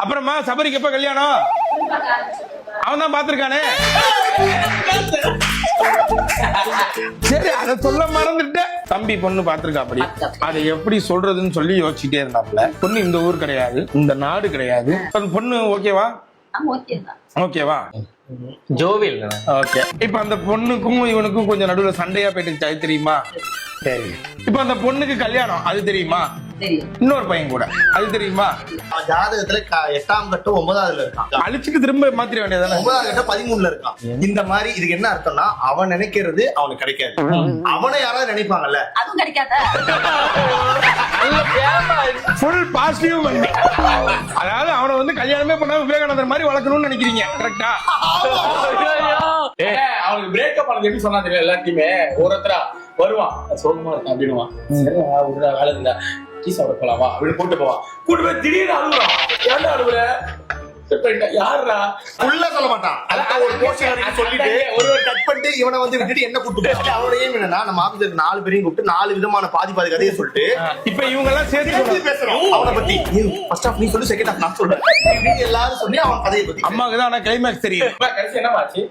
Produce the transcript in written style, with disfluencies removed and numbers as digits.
அப்புறமா சபரிக்கு எப்ப கல்யாணம்? அவன் தான் பாத்துருக்கானே. சரி, அத சொல்ல மறந்துட்டேன். தம்பி பொண்ணு பாத்துருக்காப்படி. அதை எப்படி சொல்றதுன்னு சொல்லி யோசிச்சுட்டே இருந்தாப்ல. பொண்ணு இந்த ஊர் கிடையாது, இந்த நாடு கிடையாது. பொண்ணு ஓகேவா? ஓகேவா? ஜோவில். ஓகே. இப்ப அந்த பொண்ணுக்கும் இவனுக்கும் கொஞ்சம் நடுவுல சண்டையா போயிட்டு, அது தெரியுமா? சரி. இப்ப அந்த பொண்ணுக்கு கல்யாணம், அது தெரியுமா? இன்னொரு பையன் கூட, அது தெரியுமா? ஜாதகத்துல 8ஆம் கட்டம் 9ஆவதுல இருக்கான். அழிச்சுக்கு திரும்ப மாத்திர வேண்டியதானே? 9ஆவது கட்டம் 13ல இருக்கான். இந்த மாதிரி இதுக்கு என்ன அர்த்தம்னா, அவன் நினைக்கிறது அவனுக்கு கிடைக்காது. அவனை யாராவது நினைப்பாங்கல்ல, அதுவும் கிடைக்காத. ஃபுல் பாசிட்டிவ் பண்ணி, அதாவது அவனை வந்து கல்யாணமே பண்ணாம விவேகானந்தர் மாதிரி வளர்க்கணும்னு நினைக்கிறீங்க. கரெக்டா? அவனுக்கு பிரேக்கப் பண்ணது எப்படி சொன்னா தெரியல. எல்லாத்தையுமே ஒருத்தரா வருவான், சோகமா இருக்கான் அப்படின்னுவான். ஒரு வேலை இருந்தா டீ சாப்பிட போலாமா அப்படின்னு கூட்டு போவான். கூட்டு போய் திடீர்னு அழுகுறான். ஏன்டா அழுகுற? யாருடா உள்ள சொல்ல மாட்டான். ஒரு போர்ஷன் சொல்லிட்டு ஒரு கட் பண்ணிட்டு இவனை வந்து விட்டுட்டு என்ன கூட்டு போய் அவனோட ஏம் என்னன்னா, நம்ம ஆபீஸ்ல 4 பேரையும் கூப்பிட்டு 4 விதமான பாதி கதையை சொல்லிட்டு இப்ப இவங்க எல்லாம் சேர்த்து பேசுறோம். அவனை பத்தி ஃபர்ஸ்ட் ஆஃப் நீ சொல்லு, செகண்ட் ஆஃப் நான் சொல்றேன், எல்லாரும் சொல்லி அவன் கதையை பத்தி. அம்மாக்கு தான் ஆனா கிளைமேக்ஸ் தெரியும். கடைசி என்ன ஆச்சு?